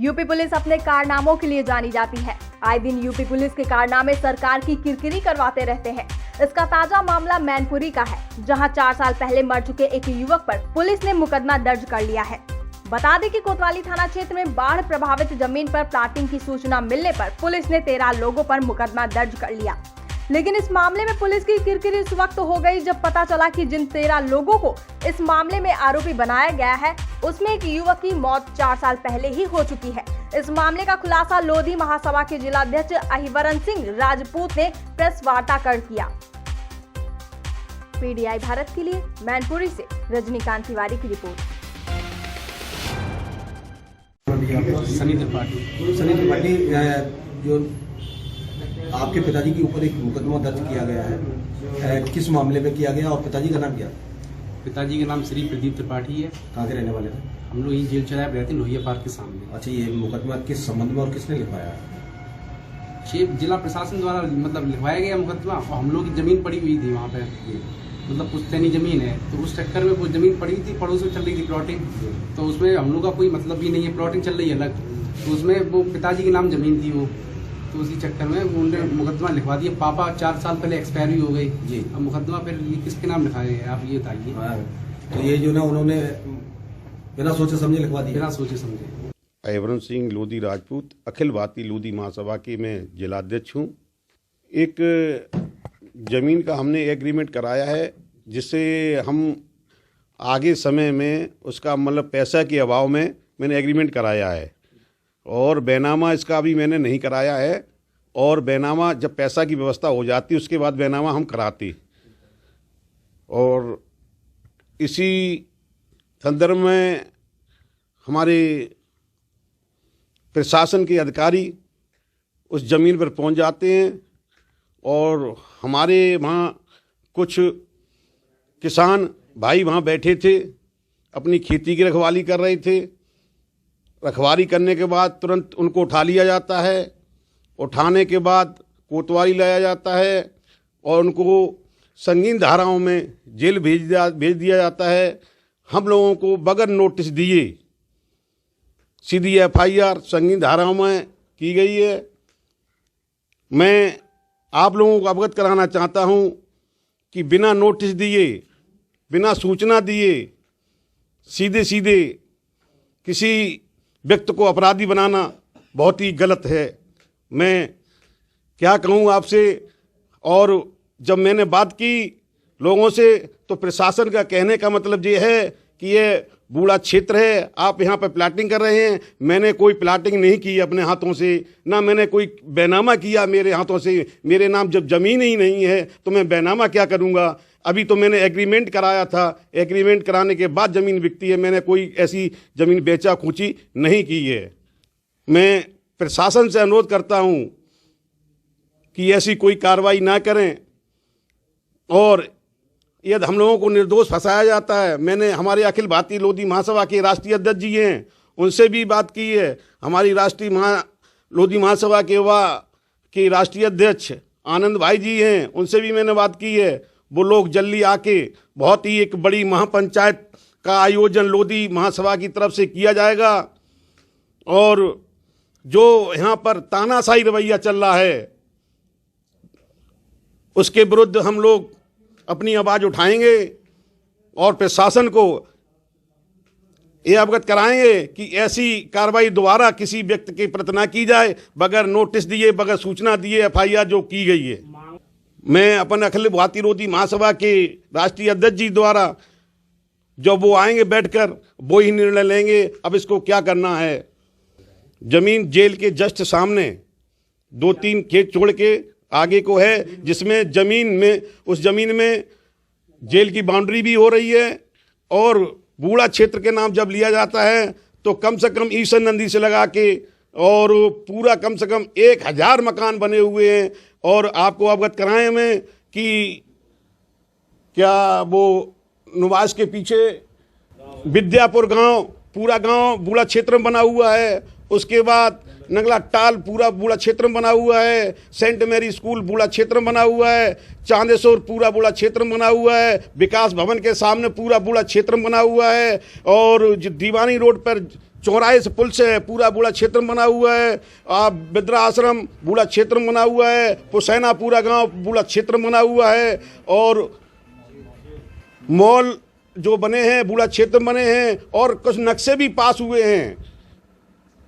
UP police अपने कारनामों के लिए जानी जाती है। आए दिन यूपी पुलिस के कारनामे सरकार की किरकिरी करवाते रहते हैं। इसका ताजा मामला मैनपुरी का है, जहां 4 साल पहले मर चुके एक युवक पर पुलिस ने मुकदमा दर्ज कर लिया है। बता दें कि कोतवाली थाना क्षेत्र में बाढ़ प्रभावित जमीन पर प्लाटिंग की सूचना मिलने पर पुलिस ने 13 लोगों पर मुकदमा दर्ज कर लिया। लेकिन इस मामले में पुलिस की किरकिरी इस वक्त हो गई जब पता चला कि जिन 13 लोगों को इस मामले में आरोपी बनाया गया है, उसमें एक युवक की मौत 4 साल पहले ही हो चुकी है। इस मामले का खुलासा लोधी महासभा के जिलाध्यक्ष अहिवरन सिंह राजपूत ने प्रेस वार्ता कर किया। पीडीआई भारत के लिए मैनपुरी से रजनीकांत तिवारी की रिपोर्ट। सनी त्रिपाठी जो आपके पिताजी के ऊपर एक मुकदमा दर्ज किया गया है, किस मामले में किया गया और पिताजी का नाम क्या? पिताजी का नाम श्री प्रदीप त्रिपाठी है। कहाँ के रहने वाले थे? हम लोग यही जेल चलाए रहते हैं, लोहिया पार्क के सामने। अच्छा, ये मुकदमा किस संबंध में और किसने लिखवाया है? जिला प्रशासन द्वारा लिखवाया गया मुकदमा। हम लोग की जमीन पड़ी हुई थी वहाँ पे, मतलब पुश्तैनी जमीन है, तो उस चक्कर में वो जमीन पड़ी थी, पड़ोस में चल रही थी प्लॉटिंग, तो उसमें हम लोग का कोई मतलब भी नहीं है, प्लॉटिंग चल रही है अलग, तो उसमें वो पिताजी के नाम जमीन थी वो, तो उसी चक्कर में उन्होंने मुकदमा लिखवा दिया। पापा 4 साल पहले एक्सपायरी हो गई जी, अब मुकदमा फिर किसके नाम लिखाया है आप ये बताइए। तो ये जो ना उन्होंने बिना सोचे समझे लिखवा दिया? बिना सोचे समझे। अहिवरन सिंह लोधी राजपूत, अखिल भारतीय लोधी महासभा के मैं जिलाध्यक्ष हूँ। एक जमीन का हमने एग्रीमेंट कराया है, जिससे हम आगे समय में उसका मतलब पैसा के अभाव में मैंने एग्रीमेंट कराया है, और बैनामा इसका अभी मैंने नहीं कराया है, और बैनामा जब पैसा की व्यवस्था हो जाती उसके बाद बैनामा हम कराते। और इसी संदर्भ में हमारे प्रशासन के अधिकारी उस ज़मीन पर पहुंच जाते हैं, और हमारे वहाँ कुछ किसान भाई वहाँ बैठे थे, अपनी खेती की रखवाली कर रहे थे। रखवाली करने के बाद तुरंत उनको उठा लिया जाता है, उठाने के बाद कोतवाली लाया जाता है और उनको संगीन धाराओं में जेल भेज दिया जाता है। हम लोगों को बगैर नोटिस दिए सीधी FIR संगीन धाराओं में की गई है। मैं आप लोगों को अवगत कराना चाहता हूं कि बिना नोटिस दिए, बिना सूचना दिए सीधे किसी व्यक्ति को अपराधी बनाना बहुत ही गलत है। मैं क्या कहूँ आपसे, और जब मैंने बात की लोगों से तो प्रशासन का कहने का मतलब ये है कि ये बूढ़ा क्षेत्र है, आप यहाँ पर प्लाटिंग कर रहे हैं। मैंने कोई प्लाटिंग नहीं की अपने हाथों से, ना मैंने कोई बैनामा किया मेरे हाथों से। मेरे नाम जब ज़मीन ही नहीं है तो मैं बैनामा क्या करूँगा? अभी तो मैंने एग्रीमेंट कराया था, एग्रीमेंट कराने के बाद ज़मीन बिकती है। मैंने कोई ऐसी ज़मीन बेचा खूची नहीं की है। मैं प्रशासन से अनुरोध करता हूँ कि ऐसी कोई कार्रवाई ना करें, और यदि हम लोगों को निर्दोष फंसाया जाता है। मैंने हमारे अखिल भारतीय लोधी महासभा के राष्ट्रीय अध्यक्ष जी हैं, उनसे भी बात की है। हमारी राष्ट्रीय लोधी महासभा के राष्ट्रीय अध्यक्ष आनंद भाई जी हैं, उनसे भी मैंने बात की है। वो लोग जल्दी आके बहुत ही एक बड़ी महापंचायत का आयोजन लोधी महासभा की तरफ से किया जाएगा, और जो यहाँ पर तानाशाही रवैया चल रहा है उसके विरुद्ध हम लोग अपनी आवाज़ उठाएंगे, और प्रशासन को ये अवगत कराएंगे कि ऐसी कार्रवाई दोबारा किसी व्यक्ति के प्रति न की जाए, बगैर नोटिस दिए, बगैर सूचना दिए FIR जो की गई है। मैं अपन अखिल भारतीय लोधी महासभा के राष्ट्रीय अध्यक्ष जी द्वारा जब वो आएंगे बैठकर वो ही निर्णय लेंगे अब इसको क्या करना है। जमीन जेल के जस्ट सामने 2-3 खेत छोड़ के आगे को है, जिसमें उस जमीन में जेल की बाउंड्री भी हो रही है, और बूढ़ा क्षेत्र के नाम जब लिया जाता है तो कम से कम ईशन नंदी से लगा के और पूरा कम से कम 1000 मकान बने हुए हैं। और आपको अवगत कराएं हमें कि क्या वो निवास के पीछे विद्यापुर गांव, पूरा गांव बूढ़ा क्षेत्र में बना हुआ है। उसके बाद नगला टाल पूरा बूढ़ा क्षेत्र में बना हुआ है। सेंट मैरी स्कूल बूढ़ा क्षेत्र में बना हुआ है। चांदेश्वर पूरा बूढ़ा क्षेत्र में बना हुआ है। विकास भवन के सामने पूरा बूढ़ा क्षेत्र में बना हुआ है। और जो दीवानी रोड पर चौराहे से पुल से पूरा बूढ़ा क्षेत्र बना हुआ है, वृद्धा आश्रम बूढ़ा क्षेत्र बना हुआ है, पुसैना पूरा गांव बूढ़ा क्षेत्र बना हुआ है, और मॉल जो बने हैं बूढ़ा क्षेत्र बने हैं, और कुछ नक्शे भी पास हुए हैं।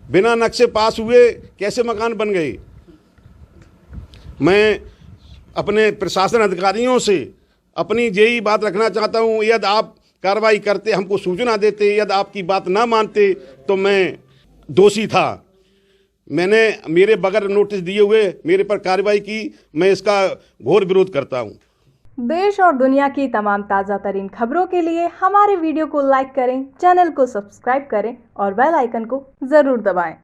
बिना नक्शे पास हुए कैसे मकान बन गए? मैं अपने प्रशासन अधिकारियों से अपनी यही बात रखना चाहता हूँ, यदि आप कार्रवाई करते, हमको सूचना देते, यदि आपकी बात ना मानते तो मैं दोषी था। मैंने मेरे बगैर नोटिस दिए हुए मेरे पर कार्रवाई की, मैं इसका घोर विरोध करता हूँ। देश और दुनिया की तमाम ताज़ा तरीन खबरों के लिए हमारे वीडियो को लाइक करें, चैनल को सब्सक्राइब करें और बेल आइकन को जरूर दबाएं।